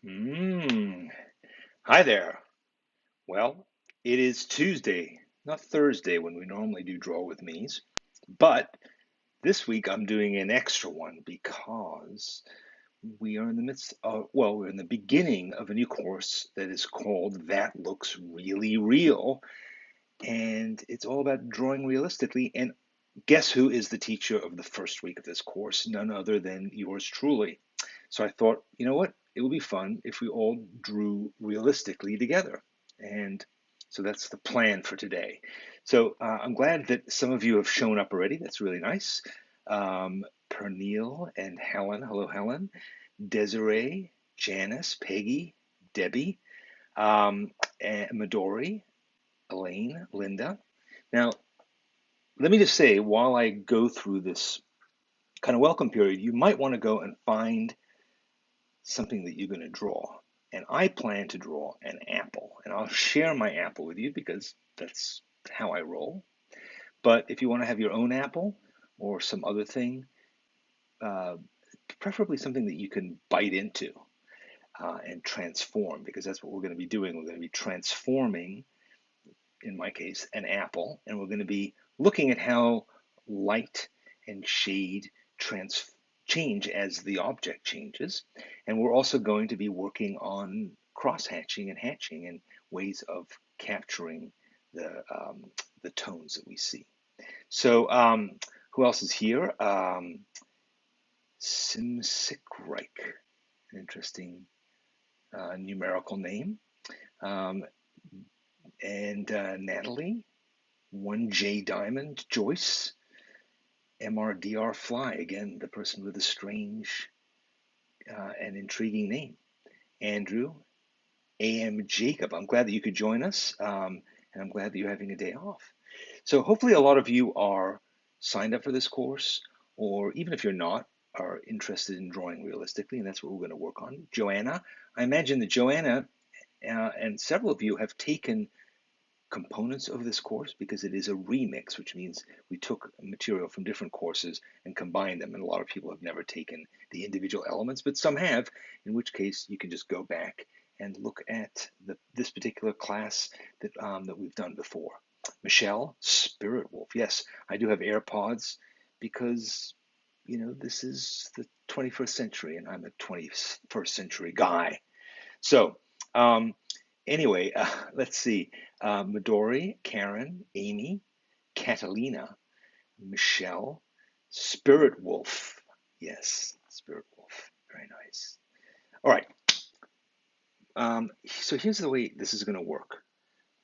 Mm. Hi there. Well, it is Tuesday, not Thursday when we normally do Draw with Me's, but this week I'm doing an extra one because we are in the midst of, well, we're in the beginning of a new course that is called That Looks Really Real. And it's all about drawing realistically. And guess who is the teacher of the first week of this course? None other than yours truly. So I thought, you know what? It would be fun if we all drew realistically together. And so that's the plan for today. So I'm glad that some of you have shown up already. That's really nice. Pernille and Helen. Hello, Helen. Desiree, Janice, Peggy, Debbie, and Midori, Elaine, Linda. Now, let me just say, while I go through this kind of welcome period, you might want to go and find something that you're going to draw. And I plan to draw an apple. And I'll share my apple with you because that's how I roll. But if you want to have your own apple or some other thing, uh, preferably something that you can bite into and transform, because that's what we're going to be doing. We're going to be transforming, in my case, an apple, and we're going to be looking at how light and shade change as the object changes. And we're also going to be working on cross hatching and hatching and ways of capturing the tones that we see. So, who else is here? Simsikreich, an interesting numerical name. Um, and Natalie, 1J Diamond, Joyce, MRDR Fly, again, the person with a strange and intriguing name. Andrew, AM Jacob, I'm glad that you could join us, and I'm glad that you're having a day off. So hopefully a lot of you are signed up for this course, or even if you're not, are interested in drawing realistically, and that's what we're going to work on. Joanna, I imagine that Joanna and several of you have taken components of this course because it is a remix, which means we took material from different courses and combined them. And a lot of people have never taken the individual elements, but some have, in which case you can just go back and look at this particular class that we've done before. Michelle, Spirit Wolf. Yes, I do have AirPods because, this is the 21st century and I'm a 21st century guy. So, um, anyway, let's see. Midori, Karen, Amy, Catalina, Michelle, Spirit Wolf. Yes, Spirit Wolf. Very nice. All right. So here's the way this is going to work.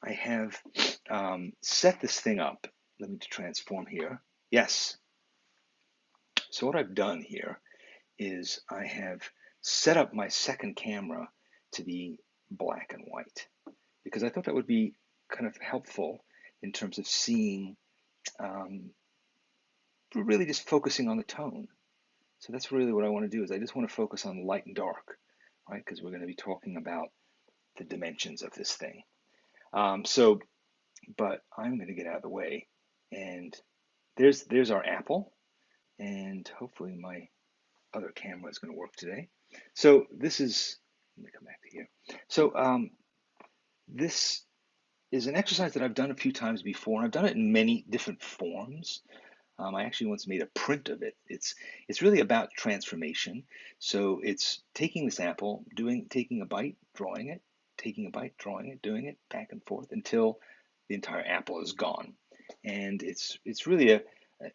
I have set this thing up. Let me transform here. Yes. So what I've done here is I have set up my second camera to be black and white because I thought that would be kind of helpful in terms of seeing, um, really just focusing on the tone. So that's really what I want to do is I just want to focus on light and dark, right? Because we're going to be talking about the dimensions of this thing. So, but I'm going to get out of the way, and there's our apple, and hopefully my other camera is going to work today. So this is, let me come back to here. So this is an exercise that I've done a few times before, and I've done it in many different forms. I actually once made a print of it. It's really about transformation. So it's taking this apple, taking a bite, drawing it, taking a bite, drawing it, doing it back and forth until the entire apple is gone. And it's really an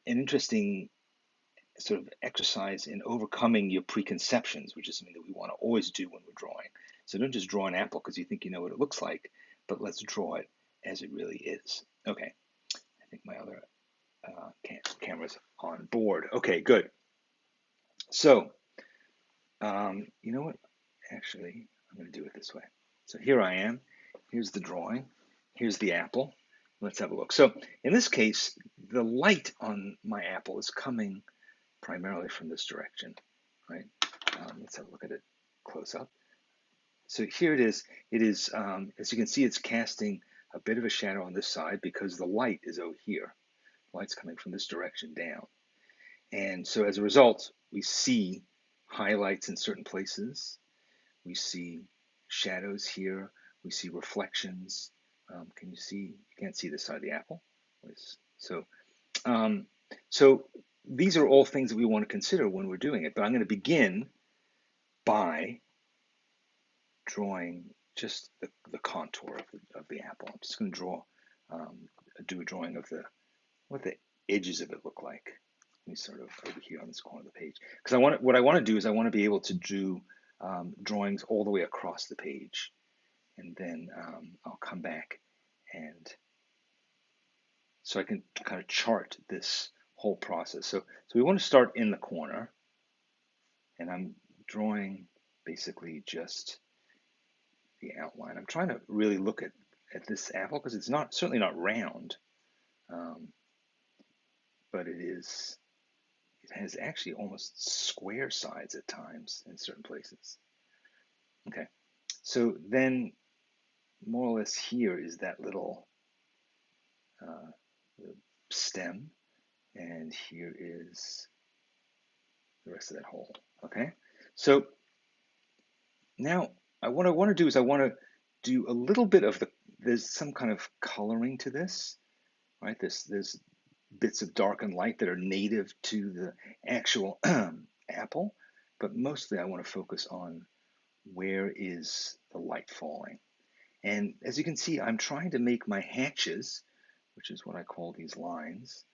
interesting sort of exercise in overcoming your preconceptions, which is something that we want to always do when we're drawing. So don't just draw an apple because you think you know what it looks like, but let's draw it as it really is. Okay, I think my other camera's on board. Okay, good. So, you know what? Actually, I'm going to do it this way. So here I am. Here's the drawing. Here's the apple. Let's have a look. So in this case, the light on my apple is coming primarily from this direction, right? Let's have a look at it close up. So here it is. It is, as you can see, it's casting a bit of a shadow on this side because the light is over here. The light's coming from this direction down. And so as a result, we see highlights in certain places. we see shadows here, we see reflections. Can you see? You can't see this side of the apple. So, um, so these are all things that we want to consider when we're doing it. But I'm going to begin by drawing just the contour of the apple. I'm just going to do a drawing of what the edges of it look like. Let me sort of over here on this corner of the page, because what I want to do is I want to be able to do drawings all the way across the page, and then I'll come back and so I can kind of chart this whole process. So we want to start in the corner, and I'm drawing basically just the outline. I'm trying to really look at this apple because it's certainly not round, um, but it has actually almost square sides at times in certain places. Okay, so then more or less here is that little uh, stem, and here is the rest of that hole. Okay, so now what I want to do is I want to do a little bit of there's some kind of coloring to this, right? There's bits of dark and light that are native to the actual apple, but mostly I want to focus on where is the light falling. And as you can see, I'm trying to make my hatches, which is what I call these lines,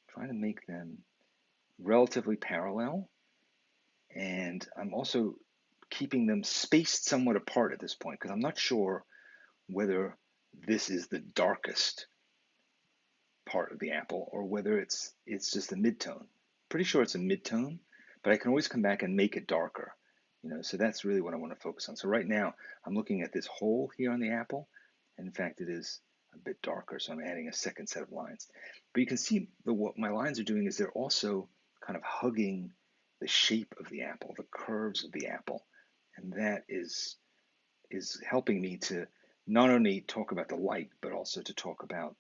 trying to make them relatively parallel. And I'm also keeping them spaced somewhat apart at this point because I'm not sure whether this is the darkest part of the apple or whether it's just a midtone. Pretty sure it's a midtone, but I can always come back and make it darker. So that's really what I want to focus on. So right now I'm looking at this hole here on the apple, and in fact it is a bit darker, so I'm adding a second set of lines. But you can see what my lines are doing is they're also kind of hugging the shape of the apple, the curves of the apple, and that is helping me to not only talk about the light, but also to talk about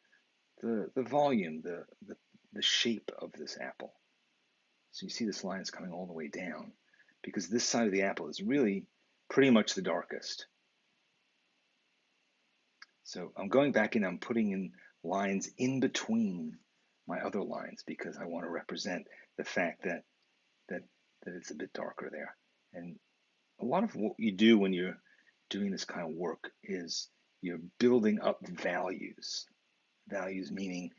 the volume, the shape of this apple. So you see this line is coming all the way down because this side of the apple is really pretty much the darkest. So I'm going back and I'm putting in lines in between my other lines because I want to represent the fact that it's a bit darker there. And a lot of what you do when you're doing this kind of work is you're building up values. Values meaning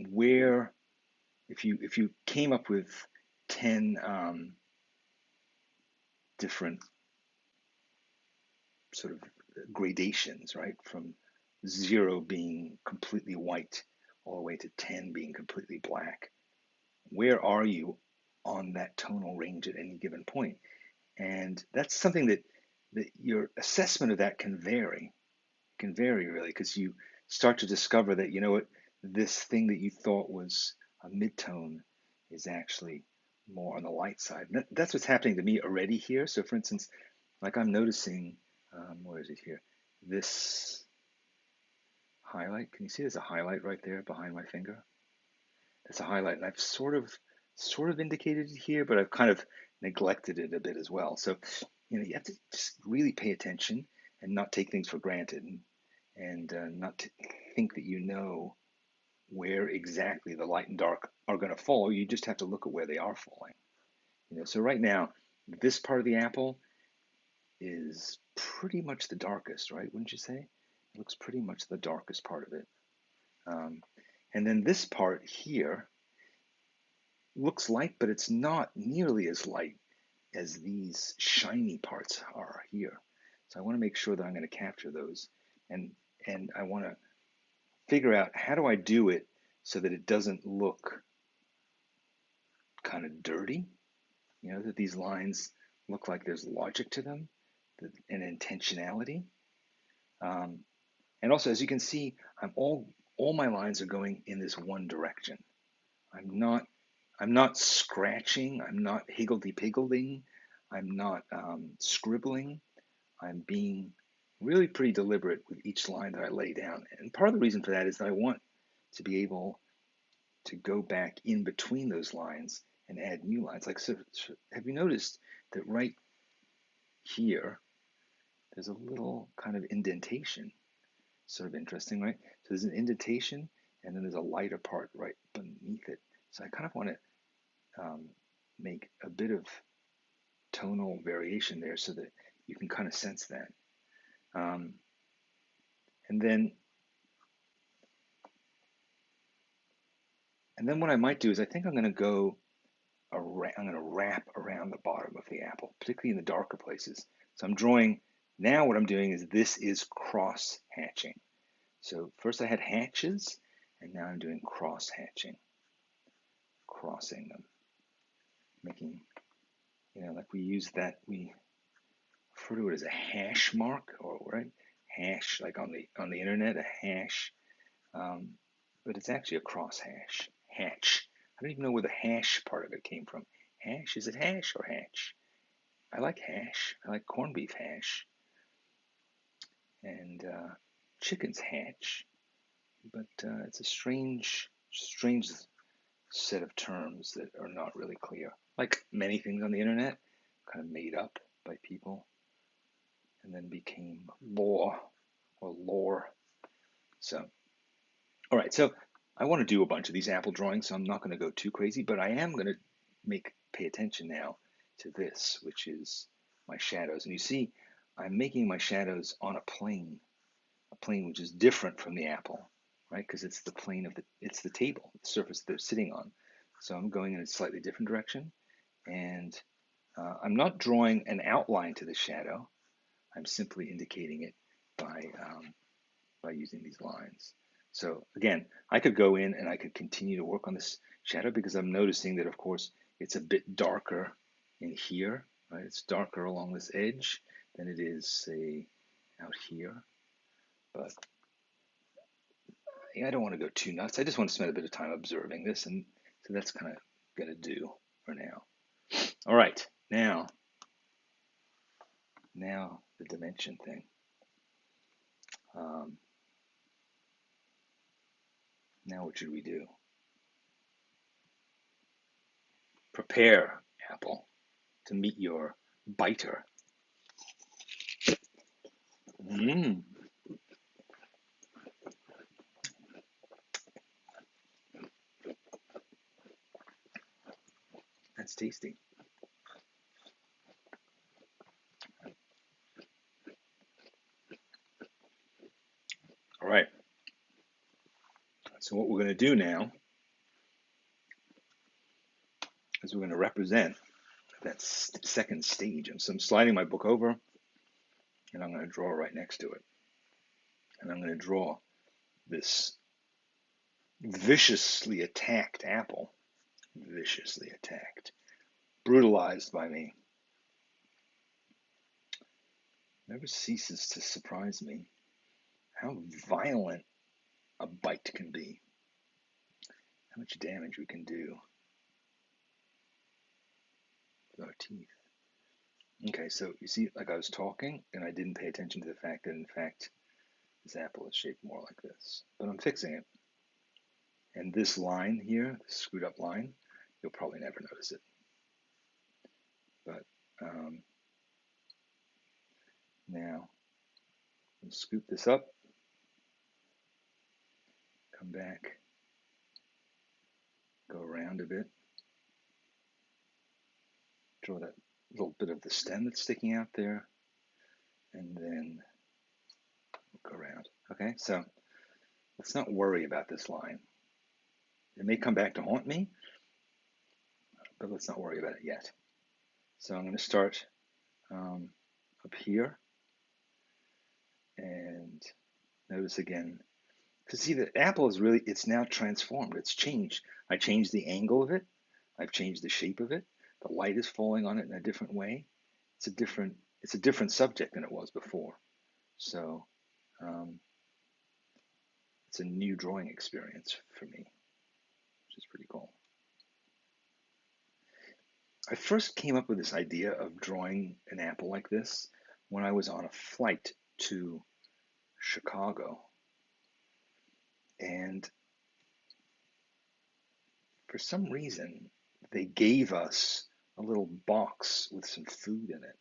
where if you came up with 10 different sort of gradations, right, from 0 being completely white all the way to 10 being completely black, where are you on that tonal range at any given point? And that's something that your assessment of that can vary really, because you start to discover that, this thing that you thought was a midtone is actually more on the light side. And that's what's happening to me already here. So for instance, like I'm noticing, where is it here? This highlight, can you see there's a highlight right there behind my finger? That's a highlight, and I've sort of indicated it here, but I've kind of neglected it a bit as well. So, you have to just really pay attention and not take things for granted, and not to think that you know where exactly the light and dark are going to fall. You just have to look at where they are falling. So right now, this part of the apple is pretty much the darkest, right? Wouldn't you say? It looks pretty much the darkest part of it. And then this part here looks light, but it's not nearly as light as these shiny parts are here. So I want to make sure that I'm going to capture those, and I want to figure out how do I do it so that it doesn't look kind of dirty, that these lines look like there's logic to them and intentionality. And also, as you can see, all my lines are going in this one direction. I'm not scratching. I'm not higgledy-piggling. I'm not scribbling. I'm being really pretty deliberate with each line that I lay down. And part of the reason for that is that I want to be able to go back in between those lines and add new lines. Like, so have you noticed that right here, there's a little kind of indentation. Sort of interesting, right? So there's an indentation, and then there's a lighter part right beneath it. So I kind of want to make a bit of tonal variation there so that you can kind of sense that. Um, and then what I might do is I think I'm going to go around, I'm going to wrap around the bottom of the apple, particularly in the darker places. So I'm drawing, now what I'm doing is this is cross hatching. So first I had hatches, and now I'm doing cross hatching, crossing them, making, like we use that, we refer to it as a hash mark, or right, hash, like on the internet, a hash, um, but it's actually a cross hash, hatch. I don't even know where the hash part of it came from. Hash, is it hash or hatch? I like hash. I like corned beef hash, and chicken's hatch, but it's a strange set of terms that are not really clear. Like many things on the internet, kind of made up by people and then became law or lore. So, all right, so I want to do a bunch of these apple drawings, so I'm not going to go too crazy, but I am going to pay attention now to this, which is my shadows. And you see, I'm making my shadows on a plane which is different from the apple, right? Because it's the plane of it's the table, the surface they're sitting on. So I'm going in a slightly different direction, and I'm not drawing an outline to the shadow. I'm simply indicating it by using these lines. So again, I could go in and I could continue to work on this shadow because I'm noticing that, of course, it's a bit darker in here, right? It's darker along this edge than it is, say, out here. But I don't want to go too nuts. I just want to spend a bit of time observing this, and so that's kind of going to do for now. All right, now the dimension thing. Now what should we do? Prepare, Apple, to meet your biter. Mmm. That's tasty. All right. So what we're going to do now is we're going to represent that second stage. And so I'm sliding my book over, and I'm going to draw right next to it. And I'm going to draw this viciously attacked apple, viciously attacked, brutalized by me. It never ceases to surprise me how violent a bite can be, how much damage we can do with our teeth. Okay, so you see, like I was talking, and I didn't pay attention to the fact that, in fact, this apple is shaped more like this. But I'm fixing it. And this line here, this screwed up line, you'll probably never notice it. But now, we'll scoop this up, come back, go around a bit, draw that little bit of the stem that's sticking out there, and then we'll go around. Okay, so let's not worry about this line. It may come back to haunt me, but let's not worry about it yet. So I'm going to start up here, and notice again, because see, the apple is really, it's now transformed, it's changed. I changed the angle of it, I've changed the shape of it, the light is falling on it in a different way. It's a different subject than it was before. So it's a new drawing experience for me, which is pretty cool. I first came up with this idea of drawing an apple like this when I was on a flight to Chicago. And for some reason, they gave us a little box with some food in it.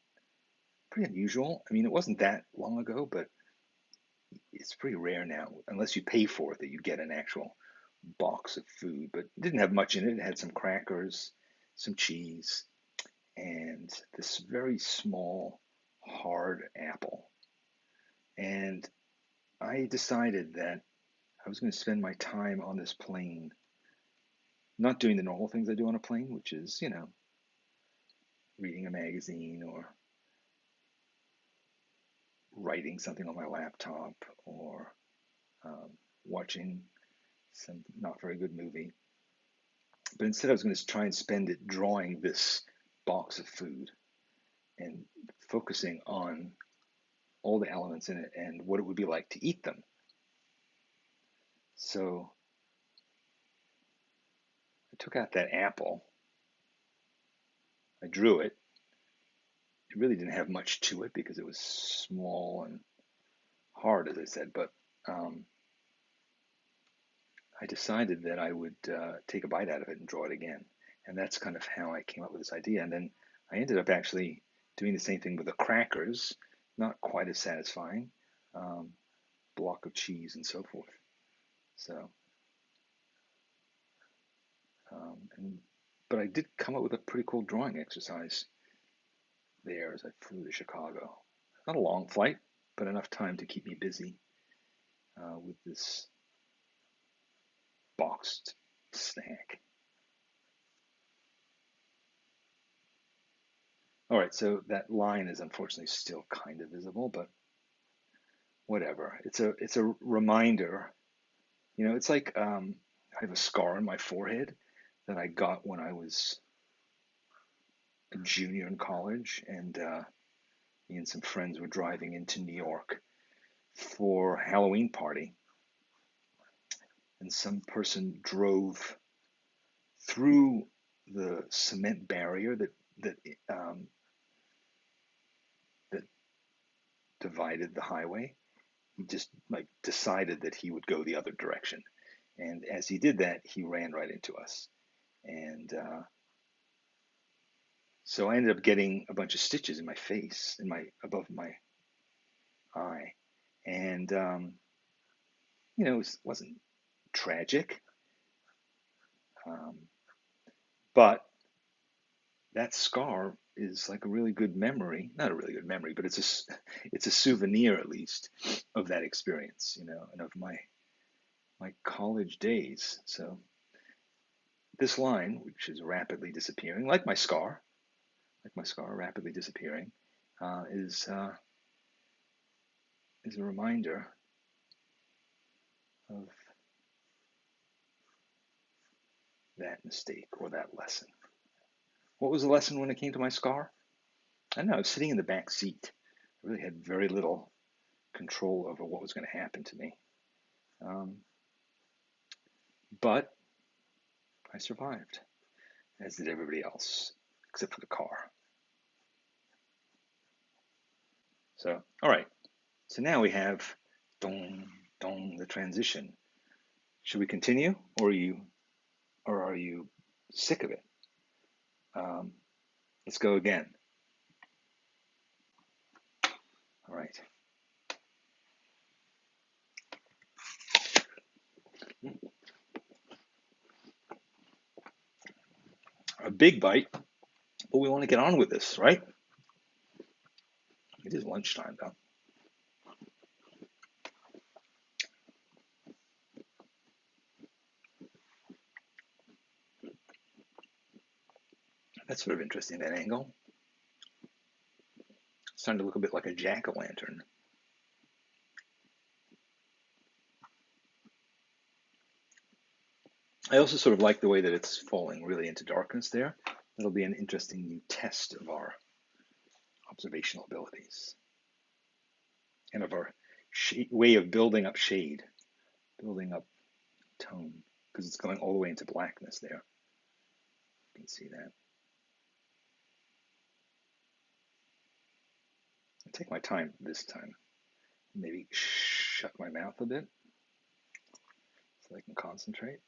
pretty unusual. I mean, it wasn't that long ago, but it's pretty rare now, unless you pay for it, that you get an actual box of food. But it didn't have much in it. It had some crackers, some cheese, and this very small, hard apple. And I decided that I was going to spend my time on this plane, not doing the normal things I do on a plane, which is, reading a magazine or writing something on my laptop or um, watching some not very good movie. But instead, I was going to try and spend it drawing this box of food and focusing on all the elements in it and what it would be like to eat them. So I took out that apple, I drew it. It really didn't have much to it because it was small and hard, as I said, but um, I decided that I would take a bite out of it and draw it again. And that's kind of how I came up with this idea. And then I ended up actually doing the same thing with the crackers, not quite as satisfying, um, block of cheese and so forth. So, and but I did come up with a pretty cool drawing exercise there as I flew to Chicago. Not a long flight, but enough time to keep me busy with this boxed snack. All right, so that line is unfortunately still kind of visible, but whatever. It's a reminder. It's like I have a scar on my forehead that I got when I was a junior in college, and me and some friends were driving into New York for a Halloween party, and some person drove through the cement barrier that um, that divided the highway. He just like decided that he would go the other direction, and as he did that, he ran right into us, and so I ended up getting a bunch of stitches in my face, in my above my eye, and wasn't tragic, um, but that scar is like a really good memory, not a really good memory, but it's a souvenir at least of that experience, and of my college days. So this line, which is rapidly disappearing, like my scar rapidly disappearing, is a reminder of that mistake or that lesson. What was the lesson when it came to my scar? I don't know. I was sitting in the back seat. I really had very little control over what was going to happen to me. Um, but I survived, as did everybody else, except for the car. So, all right. So now we have dong, dong, the transition. Should we continue, or are you sick of it? Um, let's go again. All right. A big bite, but we want to get on with this, right? It is lunchtime, though. That's sort of interesting, that angle. It's starting to look a bit like a jack-o'-lantern. I also sort of like the way that it's falling really into darkness there. That'll be an interesting new test of our observational abilities and of our way of building up shade, building up tone, because it's going all the way into blackness there. You can see that. I'll take my time this time. Maybe shut my mouth a bit so I can concentrate.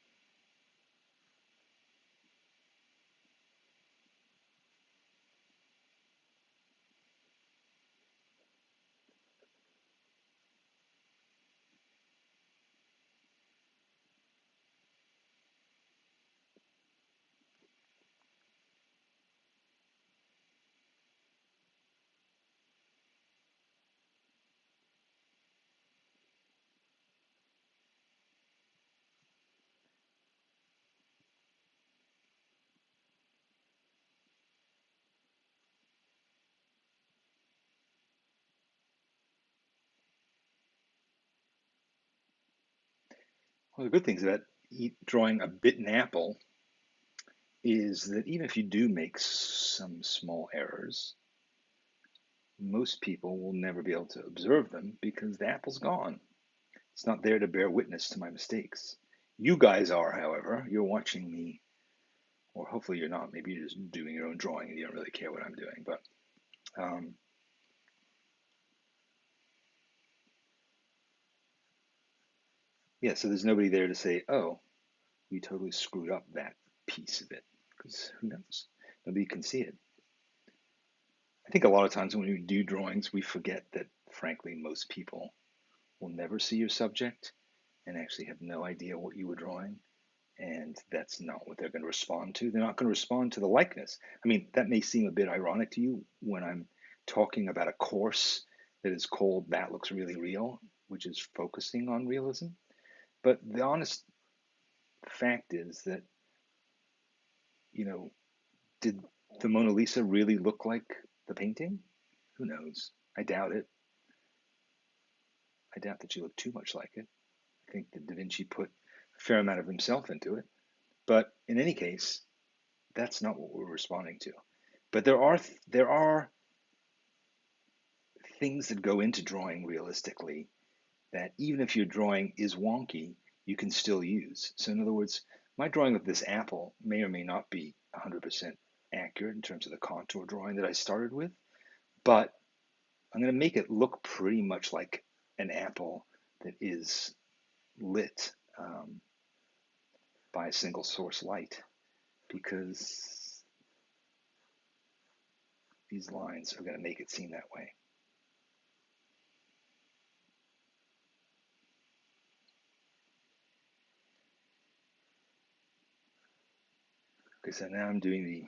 One of the good things about drawing a bitten apple is that even if you do make some small errors, most people will never be able to observe them because the apple's gone. It's not there to bear witness to my mistakes. You guys are, however. You're watching me, or hopefully you're not. Maybe you're just doing your own drawing and you don't really care what I'm doing. But um, yeah, so there's nobody there to say, oh, we totally screwed up that piece of it, because who knows? Nobody can see it. I think a lot of times when we do drawings, we forget that, frankly, most people will never see your subject and actually have no idea what you were drawing. And that's not what they're going to respond to. They're not going to respond to the likeness. I mean, that may seem a bit ironic to you when I'm talking about a course that is called That Looks Really Real, which is focusing on realism. But the honest fact is that, you know, did the Mona Lisa really look like the painting? Who knows? I doubt it. I doubt that she looked too much like it. I think that Da Vinci put a fair amount of himself into it. But in any case, that's not what we're responding to. But there are things that go into drawing realistically that even if your drawing is wonky, you can still use. So in other words, my drawing of this apple may or may not be 100% accurate in terms of the contour drawing that I started with, but I'm going to make it look pretty much like an apple that is lit by a single source light, because these lines are going to make it seem that way. Okay, so now I'm doing the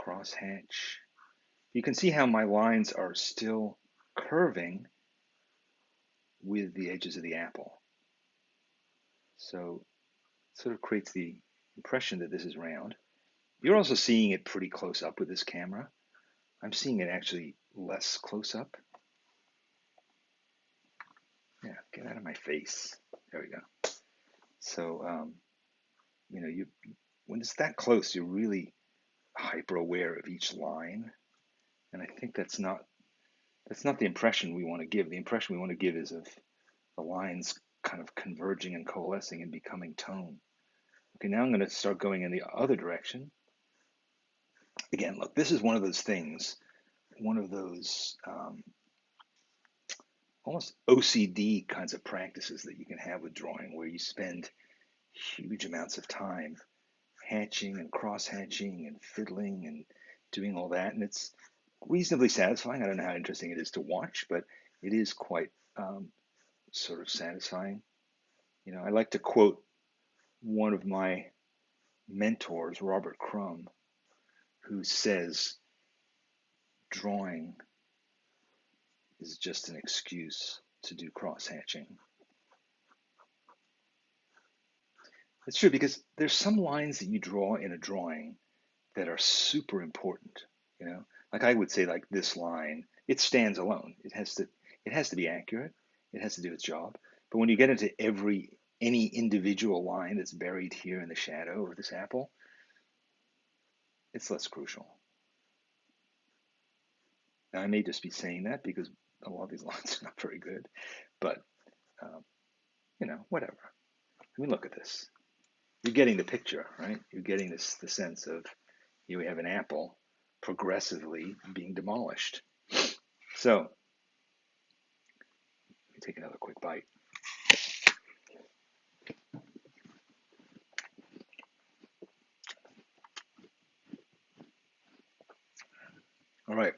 crosshatch. You can see how my lines are still curving with the edges of the apple. So it sort of creates the impression that this is round. You're also seeing it pretty close up with this camera. I'm seeing it actually less close up. Yeah, get out of my face. There we go. So, when it's that close, you're really hyper aware of each line. And I think that's not the impression we want to give. The impression we want to give is of the lines kind of converging and coalescing and becoming tone. Okay, now I'm going to start going in the other direction. Again, look, this is one of those things, one of those almost OCD kinds of practices that you can have with drawing, where you spend huge amounts of time hatching and cross hatching and fiddling and doing all that. And it's reasonably satisfying. I don't know how interesting it is to watch, but it is quite sort of satisfying. I like to quote one of my mentors, Robert Crumb, who says drawing is just an excuse to do cross hatching. It's true, because there's some lines that you draw in a drawing that are super important. Like I would say, like this line, it stands alone. It has to be accurate. It has to do its job. But when you get into any individual line that's buried here in the shadow of this apple, it's less crucial. Now, I may just be saying that because a lot of these lines are not very good, but um, whatever. I mean, look at this. You're getting the picture, right? You're getting the sense of we have an apple progressively being demolished. So, let me take another quick bite. All right.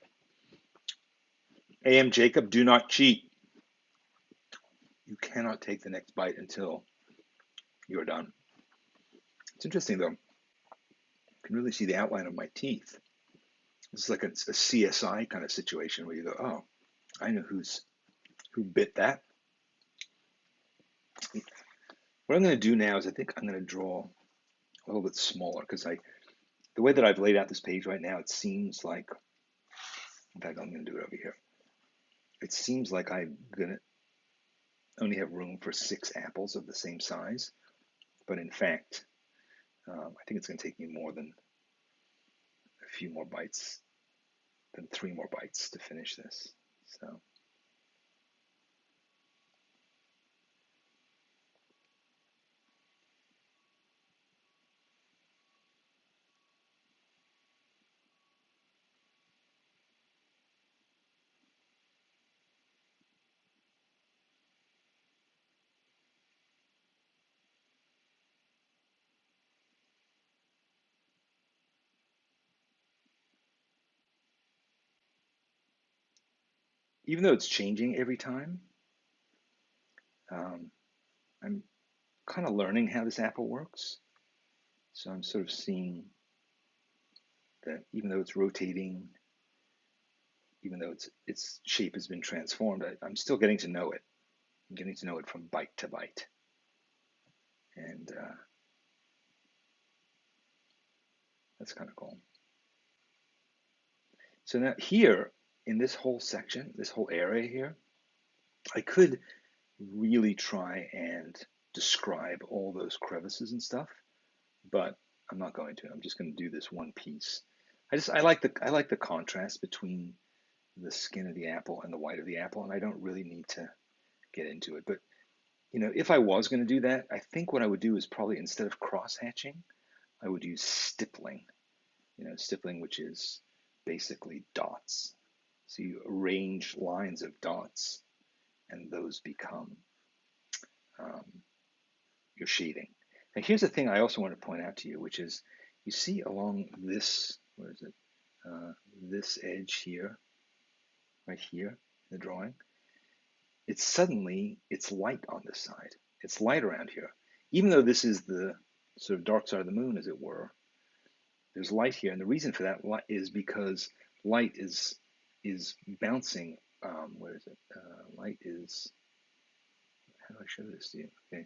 AM Jacob, do not cheat. You cannot take the next bite until you're done. It's interesting, though. You can really see the outline of my teeth. This is like a CSI kind of situation where you go, oh, I know who bit that. What I'm going to do now is I think I'm going to draw a little bit smaller, because the way that I've laid out this page right now, it seems like, in fact, I'm going to do it over here. It seems like I'm going to only have room for 6 apples of the same size, but in fact, I think it's going to take me more than a few more bites, than 3 more bites to finish this. So, even though it's changing every time, um, I'm kind of learning how this apple works. So I'm sort of seeing that even though it's rotating, even though its shape has been transformed, I'm still getting to know it. I'm getting to know it from bite to bite. And that's kind of cool. So now here, in this whole section, this whole area here, I could really try and describe all those crevices and stuff, but I'm not going to. I'm just going to do this one piece. I like the contrast between the skin of the apple and the white of the apple, and I don't really need to get into it. But if I was going to do that, I think what I would do is probably instead of cross hatching, I would use stippling. Stippling, which is basically dots. So you arrange lines of dots, and those become um, your shading. Now, here's the thing I also want to point out to you, which is you see along this, where is it? This edge here, right here, the drawing. It's light on this side. It's light around here, even though this is the sort of dark side of the moon, as it were. There's light here, and the reason for that is because light is bouncing. Where is it? Light is. How do I show this to you? Okay,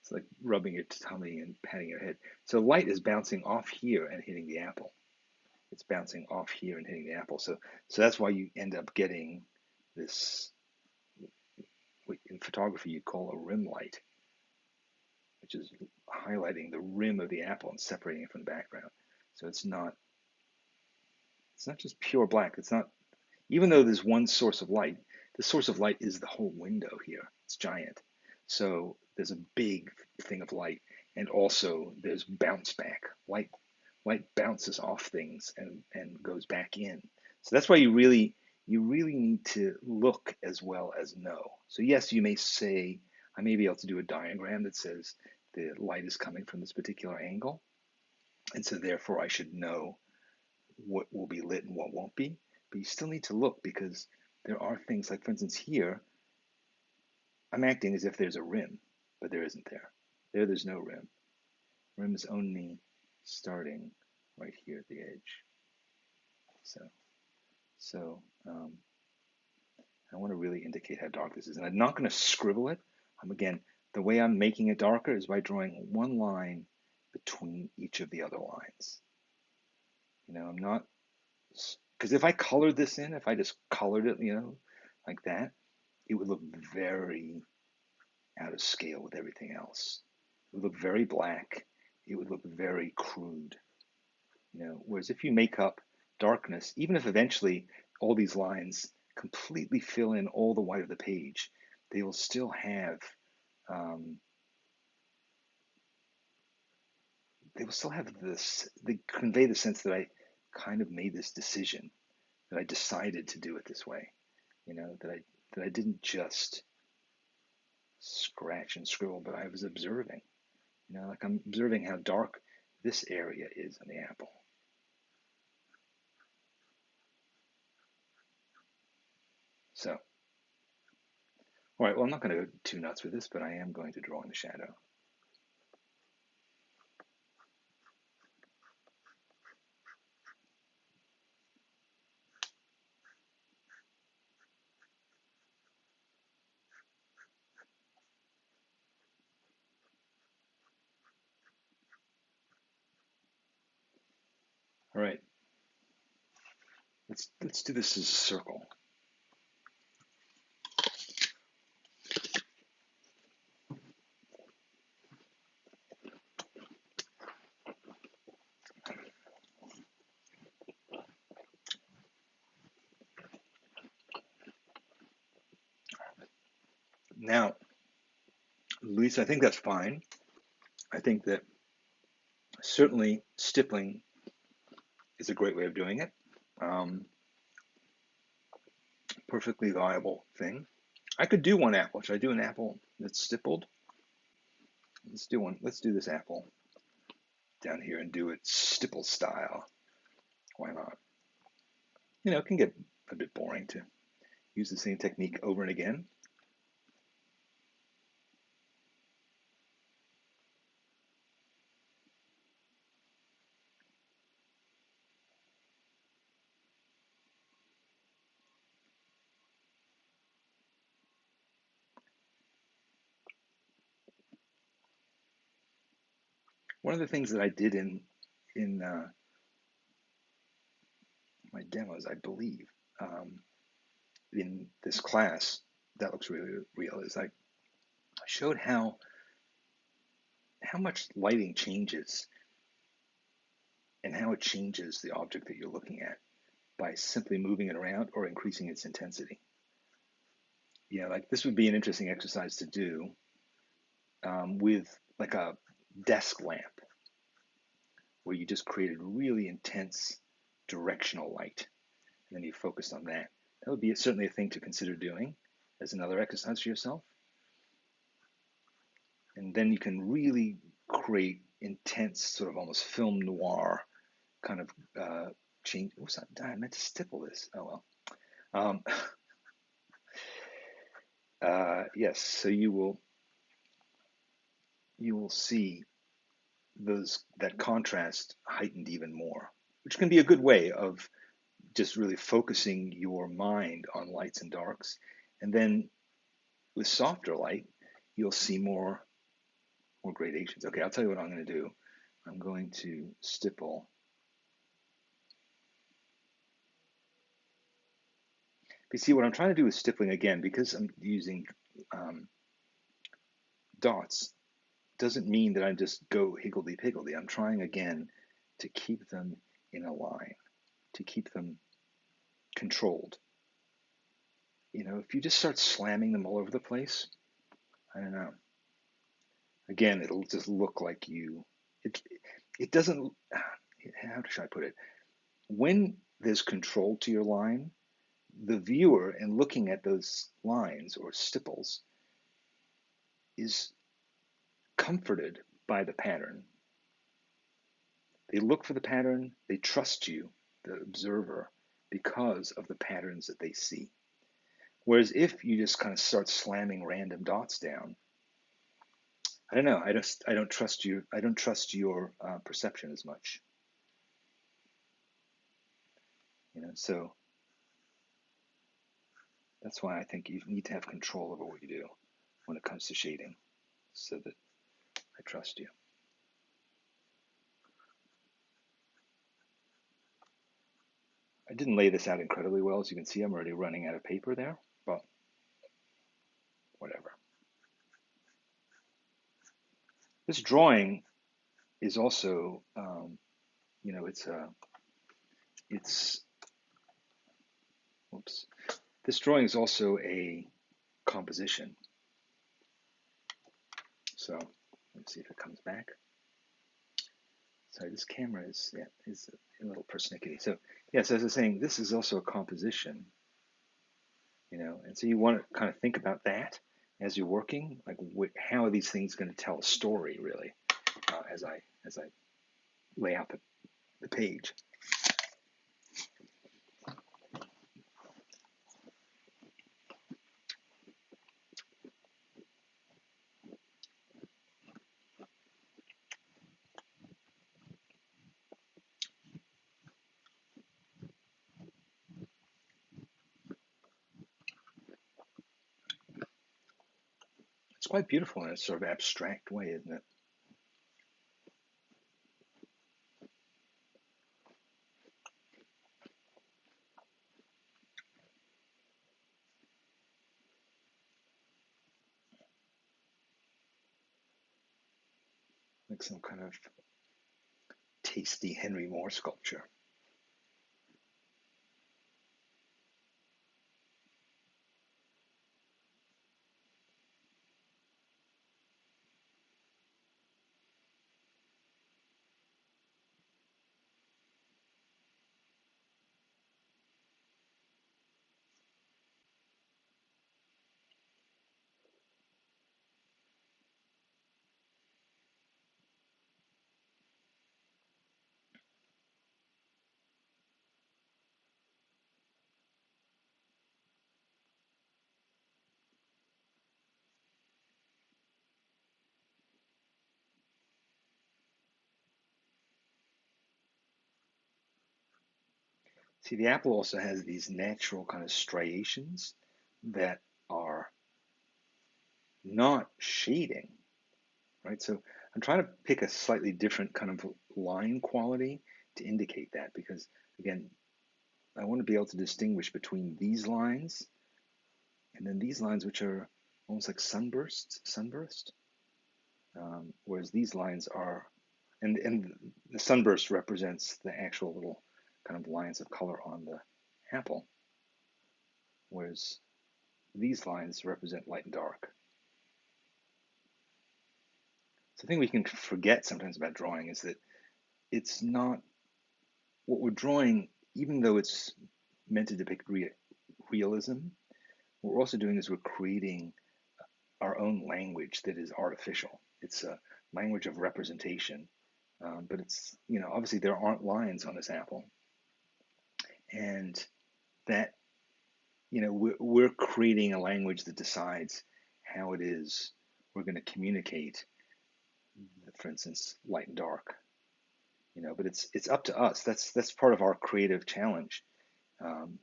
it's like rubbing your tummy and patting your head. So light is bouncing off here and hitting the apple. It's bouncing off here and hitting the apple. So that's why you end up getting this. What in photography you'd call a rim light, which is highlighting the rim of the apple and separating it from the background. So it's not just pure black. It's not, even though there's one source of light, the source of light is the whole window here. It's giant. So there's a big thing of light, and also there's bounce back. Light bounces off things and goes back in. So that's why you really need to look as well as know. So yes, you may say, I may be able to do a diagram that says the light is coming from this particular angle, and so therefore I should know what will be lit and what won't be. But you still need to look, because there are things like, for instance, here, I'm acting as if there's a rim, but there isn't there. There's no rim. Rim is only starting right here at the edge. So I want to really indicate how dark this is. And I'm not going to scribble it. Again, the way I'm making it darker is by drawing one line between each of the other lines. I'm not, because if I colored this in, if I just colored it, like that, it would look very out of scale with everything else. It would look very black. It would look very crude. Whereas if you make up darkness, even if eventually all these lines completely fill in all the white of the page, they will still have um, this. They convey the sense that I kind of made this decision, that I decided to do it this way. That I didn't just scratch and scribble, but I was observing. Like I'm observing how dark this area is on the apple. So, all right, well, I'm not going to go too nuts with this, but I am going to draw in the shadow. All right, let's do this as a circle. Now, Luis, I think that's fine. I think that certainly stippling is a great way of doing it. Um, Perfectly viable thing. I could do one apple. Should I do an apple that's stippled? Let's do one. Let's do this apple down here and do it stipple style. Why not? You know, it can get a bit boring to use the same technique over and again. One of the things that I did in my demos, I believe, in this class that looks really real, is I showed how much lighting changes and how it changes the object that you're looking at by simply moving it around or increasing its intensity. You know, like this would be an interesting exercise to do with like a desk lamp where you just created really intense directional light and then you focused on that. That would be certainly a thing to consider doing as another exercise for yourself. And then you can really create intense, sort of almost film noir kind of change. Oops, I meant to stipple this. Oh well. Yes, so you will see that contrast heightened even more, which can be a good way of just really focusing your mind on lights and darks. And then with softer light, you'll see more gradations. Okay, I'll tell you what I'm going to do. I'm going to stipple. You see, what I'm trying to do with stippling, again, because I'm using dots, doesn't mean that I just go higgledy-piggledy. I'm trying, again, to keep them in a line, to keep them controlled. You know, if you just start slamming them all over the place, I don't know. Again, it'll just look like it doesn't, how should I put it? When there's control to your line, the viewer, in looking at those lines or stipples, is comforted by the pattern. They look for the pattern, they trust you, the observer, because of the patterns that they see. Whereas if you just kind of start slamming random dots down, I don't know. I don't trust you. I don't trust your perception as much. You know, so that's why I think you need to have control over what you do when it comes to shading, so that I trust you. I didn't lay this out incredibly well. As you can see, I'm already running out of paper there, but whatever. This drawing is also, you know, whoops. This drawing is also a composition. So let's see if it comes back. Sorry, this camera is a little persnickety. So yes, as I was saying, this is also a composition, you know, and so you want to kind of think about that as you're working, like how are these things going to tell a story, really, as I lay out the page. It's quite beautiful in a sort of abstract way, isn't it? Like some kind of tasty Henry Moore sculpture. See, the apple also has these natural kind of striations that are not shading, right? So I'm trying to pick a slightly different kind of line quality to indicate that because, again, I want to be able to distinguish between these lines and then these lines, which are almost like sunburst, whereas these lines are, and the sunburst represents the actual little kind of lines of color on the apple, whereas these lines represent light and dark. So I think we can forget sometimes about drawing is that it's not what we're drawing, even though it's meant to depict realism, what we're also doing is we're creating our own language that is artificial. It's a language of representation, but it's, obviously there aren't lines on this apple, and that, we're creating a language that decides how it is we're going to communicate, for instance, light and dark. But it's up to us. That's part of our creative challenge. Um,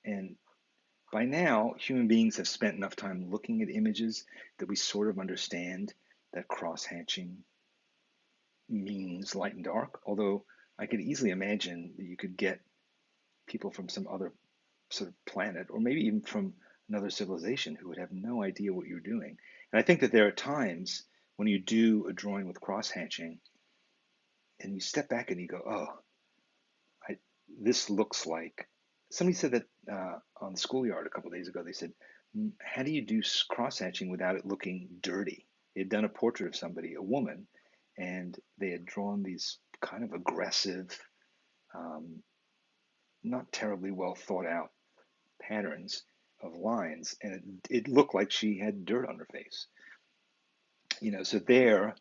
and by now, human beings have spent enough time looking at images that we sort of understand that cross-hatching means light and dark. Although I could easily imagine that you could get people from some other sort of planet, or maybe even from another civilization, who would have no idea what you're doing. And I think that there are times when you do a drawing with cross-hatching, and you step back and you go, "Oh, this looks like." Somebody said that on the schoolyard a couple of days ago. They said, "How do you do cross-hatching without it looking dirty?" They had done a portrait of somebody, a woman, and they had drawn these kind of aggressive, um, not terribly well thought out patterns of lines, and it looked like she had dirt on her face. So there,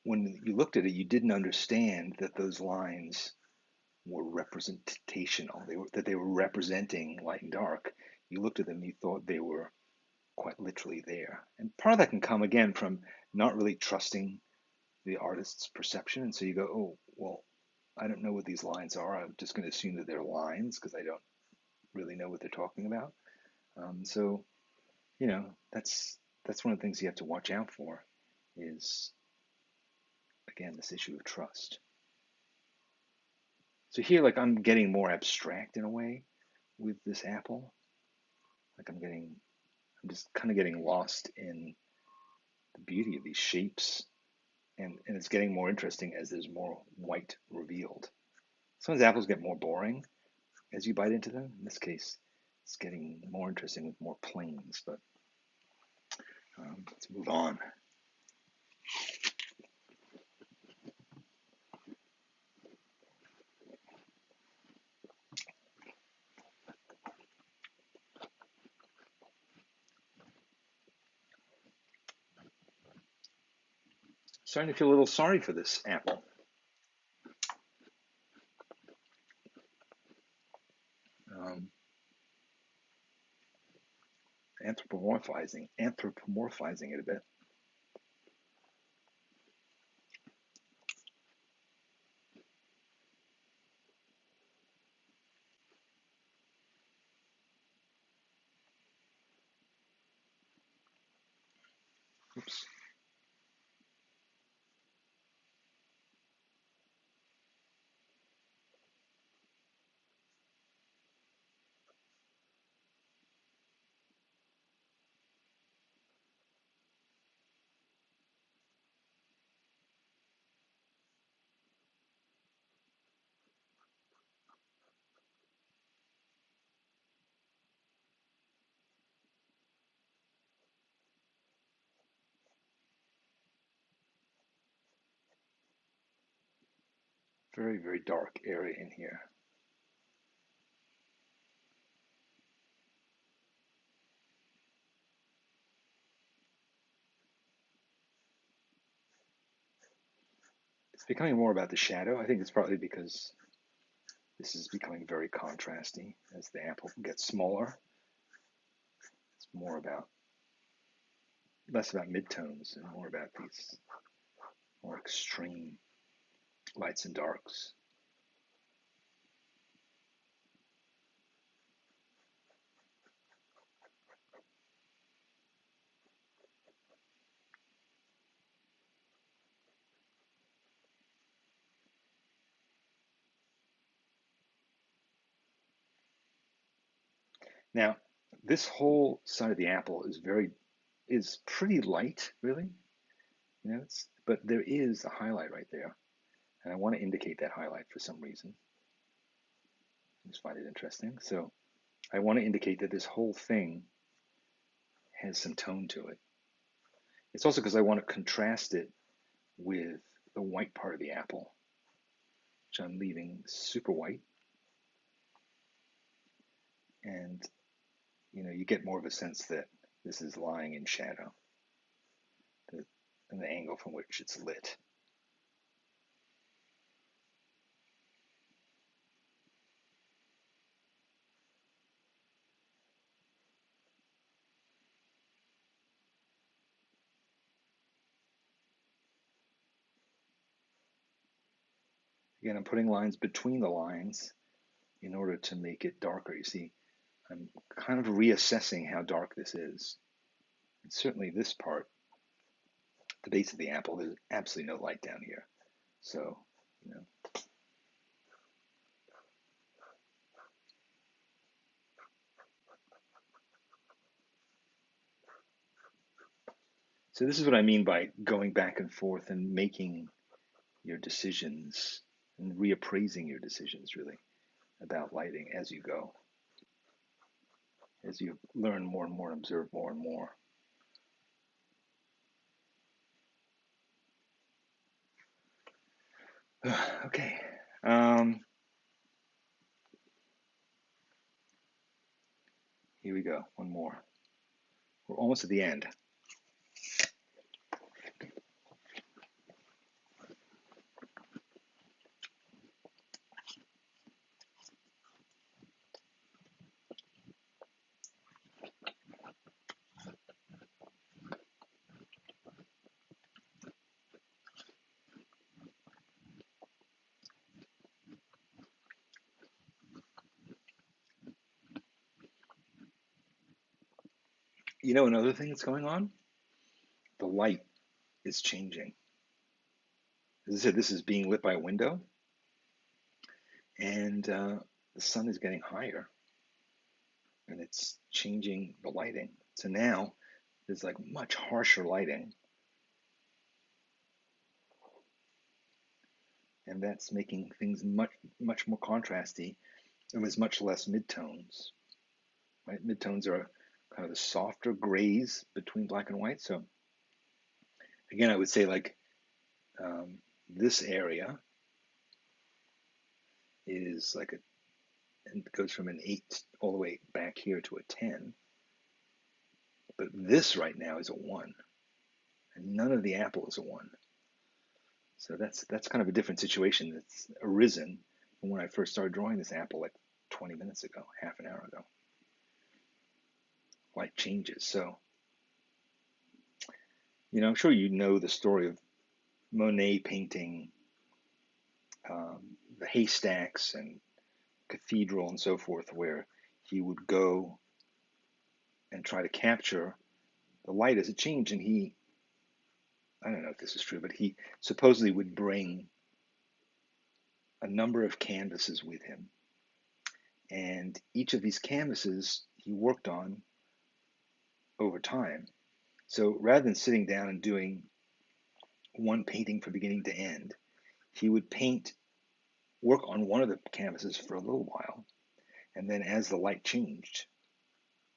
when you looked at it, you didn't understand that those lines were representational. They were representing light and dark. You looked at them and you thought they were quite literally there. And part of that can come again from not really trusting the artist's perception. And so you go, "Oh, well, I don't know what these lines are. I'm just going to assume that they're lines because I don't really know what they're talking about." So that's one of the things you have to watch out for is, again, this issue of trust. So here, like, I'm getting more abstract in a way with this apple. Like I'm just kind of getting lost in the beauty of these shapes, and it's getting more interesting as there's more white revealed. Sometimes apples get more boring as you bite into them. In this case, it's getting more interesting with more planes, but let's move on. Starting to feel a little sorry for this apple. Um, anthropomorphizing it a bit. Oops. Very, very dark area in here. It's becoming more about the shadow. I think it's partly because this is becoming very contrasty as the apple gets smaller. It's less about midtones and more about these more extreme lights and darks. Now, this whole side of the apple is pretty light, really. But there is a highlight right there, and I want to indicate that highlight for some reason. I just find it interesting. So I want to indicate that this whole thing has some tone to it. It's also because I want to contrast it with the white part of the apple, which I'm leaving super white. And you get more of a sense that this is lying in shadow, and the angle from which it's lit. Again, I'm putting lines between the lines in order to make it darker. You see, I'm kind of reassessing how dark this is. And certainly this part, the base of the apple, there's absolutely no light down here. So, you know, so this is what I mean by going back and forth and making your decisions and reappraising your decisions, really, about lighting as you go, as you learn more and more, observe more and more. Okay. Here we go. One more. We're almost at the end. Another thing that's going on? The light is changing. As I said, this is being lit by a window, and the sun is getting higher, and it's changing the lighting. So now there's like much harsher lighting, and that's making things much more contrasty, and there's much less midtones. Right? Midtones are kind of the softer grays between black and white. So again, I would say like this area is like and it goes from an 8 all the way back here to a 10. But this right now is a 1, and none of the apple is a 1. So that's kind of a different situation that's arisen from when I first started drawing this apple like 20 minutes ago, half an hour ago. Light changes. So, I'm sure you know the story of Monet painting the haystacks and cathedral and so forth, where he would go and try to capture the light as it changed. And I don't know if this is true, but he supposedly would bring a number of canvases with him. And each of these canvases he worked on over time. So rather than sitting down and doing one painting from beginning to end, he would work on one of the canvases for a little while. And then as the light changed,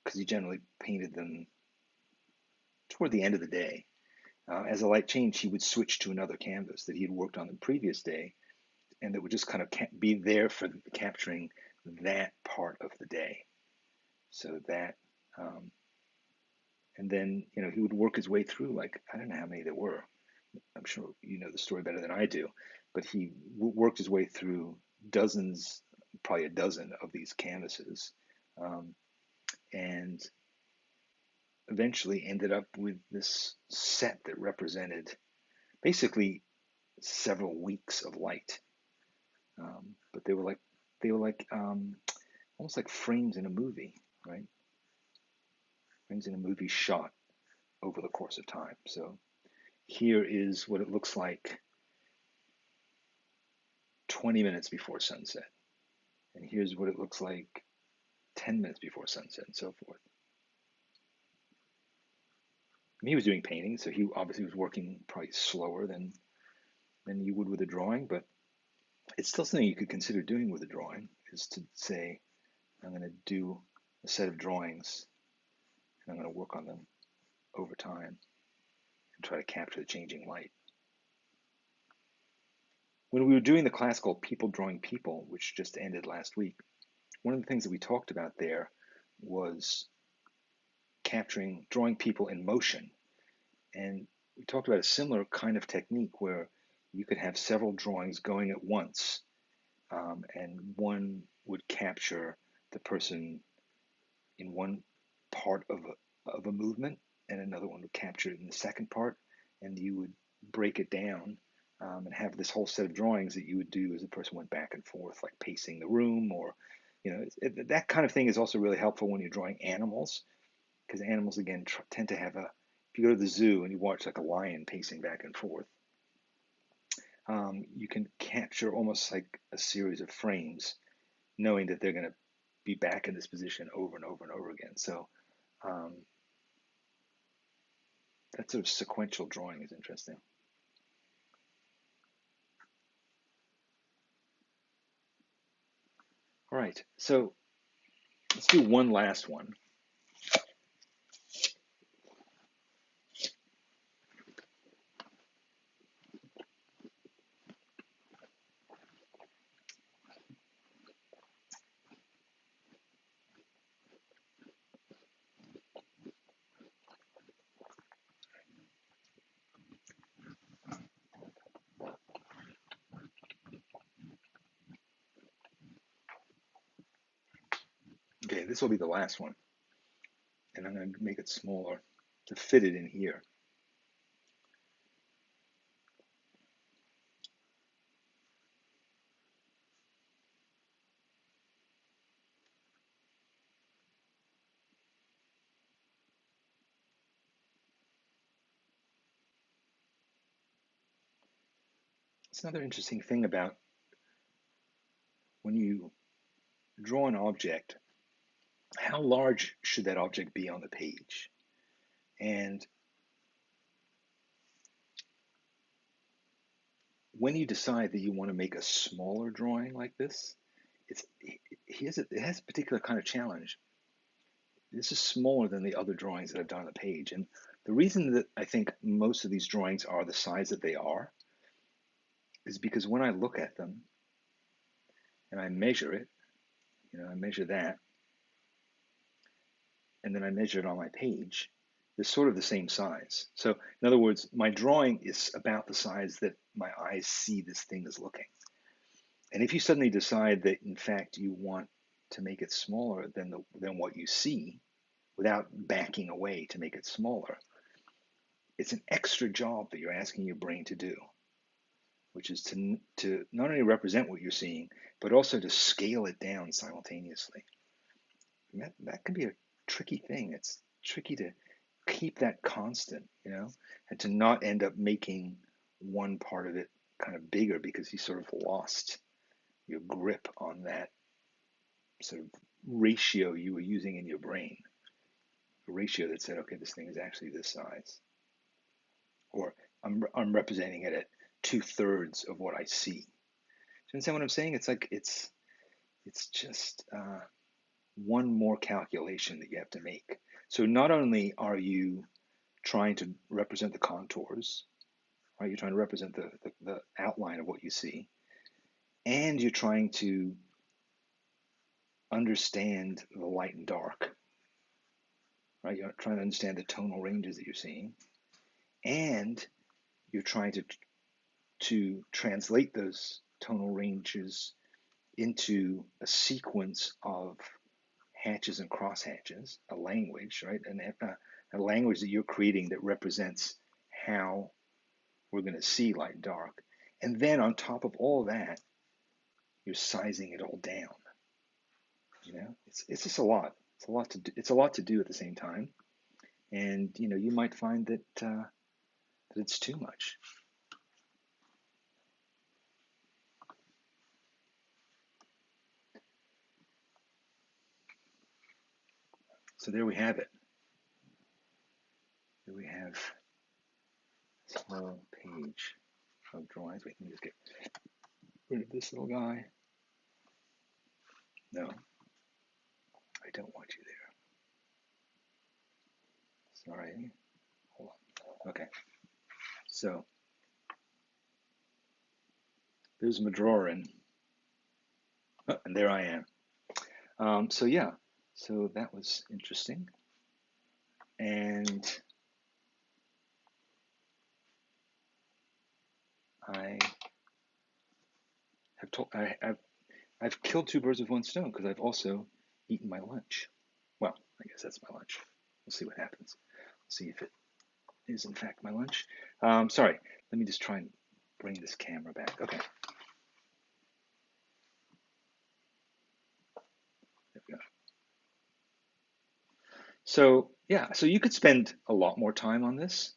because he generally painted them toward the end of the day, as the light changed, he would switch to another canvas that he had worked on the previous day, and that would just kind of be there for capturing that part of the day. So that, and then, he would work his way through, like, I don't know how many there were. I'm sure you know the story better than I do, but he worked his way through dozens, probably a dozen of these canvases, and eventually ended up with this set that represented basically several weeks of light. But they were like almost like frames in a movie, right? Frames in a movie shot over the course of time. So here is what it looks like 20 minutes before sunset, and here's what it looks like 10 minutes before sunset and so forth. And he was doing painting, so he obviously was working probably slower than you would with a drawing, but it's still something you could consider doing with a drawing, is to say, I'm going to do a set of drawings and I'm going to work on them over time and try to capture the changing light. When we were doing the class called People Drawing People, which just ended last week, one of the things that we talked about there was drawing people in motion. And we talked about a similar kind of technique where you could have several drawings going at once, and one would capture the person in one part of a movement, and another one would capture it in the second part, and you would break it down and have this whole set of drawings that you would do as the person went back and forth, like pacing the room, or that kind of thing is also really helpful when you're drawing animals, because animals again tend to have if you go to the zoo and you watch like a lion pacing back and forth, you can capture almost like a series of frames, knowing that they're going to be back in this position over and over and over again. So that sort of sequential drawing is interesting. All right, so let's do one last one. Okay, this will be the last one, and I'm going to make it smaller to fit it in here. It's another interesting thing about when you draw an object, how large should that object be on the page? And when you decide that you want to make a smaller drawing like this, it has a particular kind of challenge. This is smaller than the other drawings that I've done on the page. And the reason that I think most of these drawings are the size that they are is because when I look at them and I measure it, I measure that, and then I measure it on my page, they're sort of the same size. So in other words, my drawing is about the size that my eyes see this thing as looking. And if you suddenly decide that in fact you want to make it smaller than what you see, without backing away to make it smaller, it's an extra job that you're asking your brain to do, which is to not only represent what you're seeing, but also to scale it down simultaneously. And that can be a tricky thing. It's tricky to keep that constant, and to not end up making one part of it kind of bigger because you sort of lost your grip on that sort of ratio you were using in your brain. A ratio that said, okay, this thing is actually this size. Or I'm representing it at 2/3 of what I see. Do you understand what I'm saying? It's like it's just one more calculation that you have to make. So not only are you trying to represent the contours, right? You're trying to represent the outline of what you see, and you're trying to understand the light and dark, right? You're trying to understand the tonal ranges that you're seeing, and you're trying to translate those tonal ranges into a sequence of hatches and crosshatches, a language, right? A language that you're creating that represents how we're going to see light and dark. And then on top of all that, you're sizing it all down. It's just a lot. It's a lot to do. It's a lot to do at the same time, and you might find that it's too much. So there we have it. Here we have this whole page of drawings. Wait, let me just get rid of this little guy. No, I don't want you there. Sorry. Hold on. Okay. So there's my drawing. Oh, and there I am. So yeah, so that was interesting. And I have told I've killed two birds with one stone because I've also eaten my lunch. Well, I guess that's my lunch. We'll see what happens. We'll see if it is in fact my lunch. Sorry, let me just try and bring this camera back. Okay, there we go. So yeah, so you could spend a lot more time on this.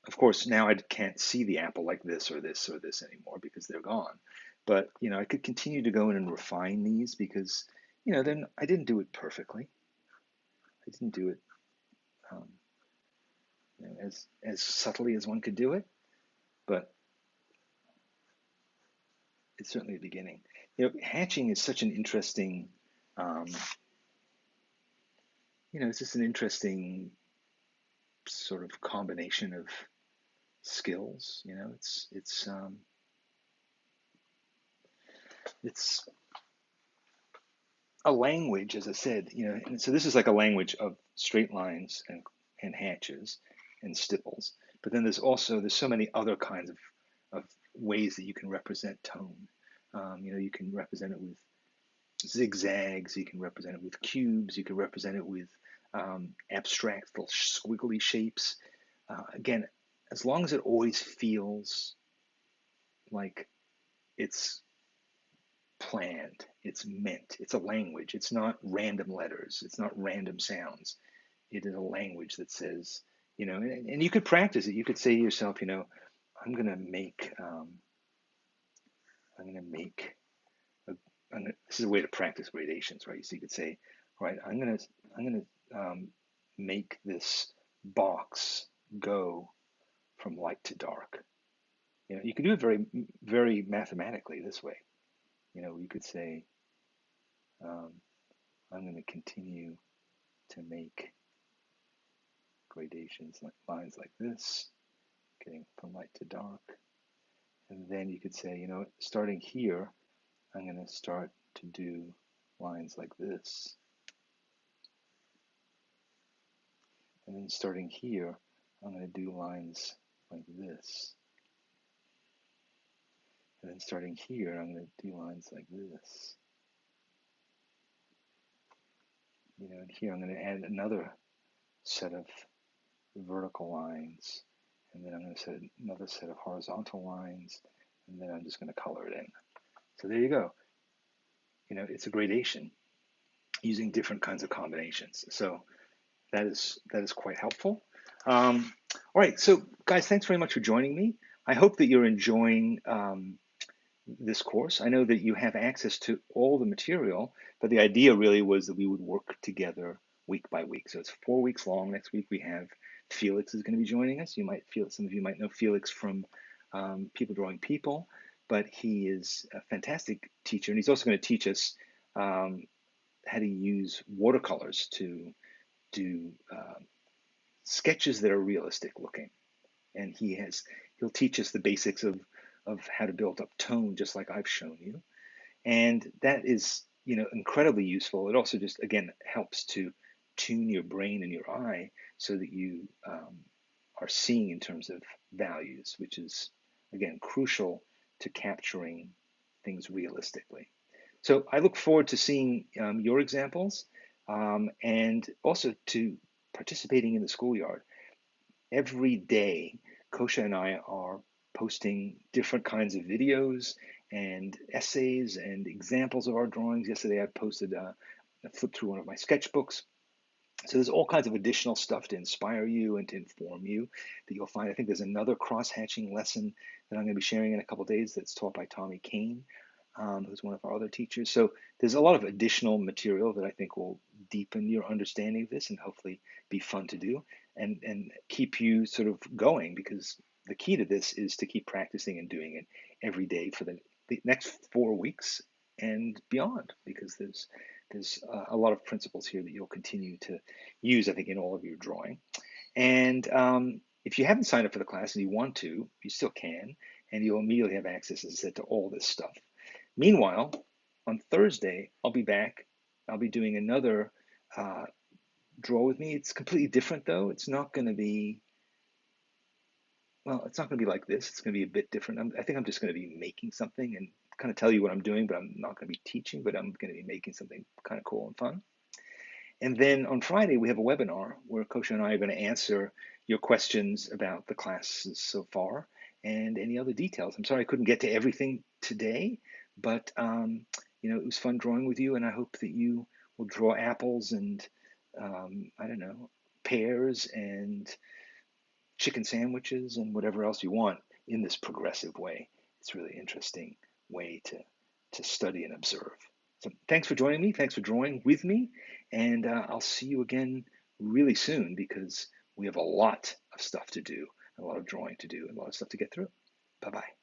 Of course, now I can't see the apple like this or this or this anymore because they're gone. But I could continue to go in and refine these because then I didn't do it perfectly. I didn't do it um, as subtly as one could do it, but it's certainly a beginning. Hatching is such an interesting, um, it's just an interesting sort of combination of skills. It's a language, as I said. And so this is like a language of straight lines and hatches and stipples. But then there's so many other kinds of ways that you can represent tone. You can represent it with zigzags, you can represent it with cubes, you can represent it with abstract little squiggly shapes. Again, as long as it always feels like it's planned, it's meant, it's a language, it's not random letters, it's not random sounds. It is a language that says, and you could practice it. You could say to yourself, I'm gonna make, I'm gonna make this is a way to practice gradations, right? So you could say, right, I'm gonna make this box go from light to dark. You could do it very, very mathematically this way. You could say, um, I'm going to continue to make gradations, like lines like this, getting from light to dark. And then you could say, starting here, I'm going to start to do lines like this. And then starting here, I'm going to do lines like this. And then starting here, I'm going to do lines like this. And here I'm going to add another set of vertical lines. And then I'm going to set another set of horizontal lines. And then I'm just going to color it in. So there you go. It's a gradation using different kinds of combinations. So that is quite helpful. All right, so guys, thanks very much for joining me. I hope that you're enjoying this course. I know that you have access to all the material, but the idea really was that we would work together week by week. So it's 4 weeks long. Next week we have Felix is going to be joining us. Some of you might know Felix from People Drawing People, but he is a fantastic teacher, and he's also going to teach us how to use watercolors to do sketches that are realistic looking. And he'll teach us the basics of how to build up tone, just like I've shown you. And that is, incredibly useful. It also just, again, helps to tune your brain and your eye so that you are seeing in terms of values, which is, again, crucial to capturing things realistically. So I look forward to seeing your examples and also to participating in the schoolyard. Every day, Kosha and I are posting different kinds of videos and essays and examples of our drawings. Yesterday I posted a flip through one of my sketchbooks. So there's all kinds of additional stuff to inspire you and to inform you that you'll find. I think there's another cross-hatching lesson that I'm going to be sharing in a couple of days that's taught by Tommy Kane, who's one of our other teachers. So there's a lot of additional material that I think will deepen your understanding of this and hopefully be fun to do and keep you sort of going, because the key to this is to keep practicing and doing it every day for the next 4 weeks and beyond, because there's a lot of principles here that you'll continue to use, I think, in all of your drawing. And if you haven't signed up for the class and you want to, you still can, and you'll immediately have access, as I said, to all this stuff. Meanwhile, on Thursday, I'll be back. I'll be doing another draw with me. It's completely different, though. It's not going to be, well, it's not going to be like this. It's going to be a bit different. I think I'm just going to be making something and kind of tell you what I'm doing, but I'm not going to be teaching, but I'm going to be making something kind of cool and fun. And then on Friday, we have a webinar where Kosha and I are going to answer your questions about the classes so far and any other details. I'm sorry I couldn't get to everything today, but it was fun drawing with you, and I hope that you will draw apples and I don't know, pears and chicken sandwiches and whatever else you want in this progressive way. It's a really interesting way to study and observe. So thanks for joining me. Thanks for drawing with me. And I'll see you again really soon, because we have a lot of stuff to do, a lot of drawing to do, and a lot of stuff to get through. Bye-bye.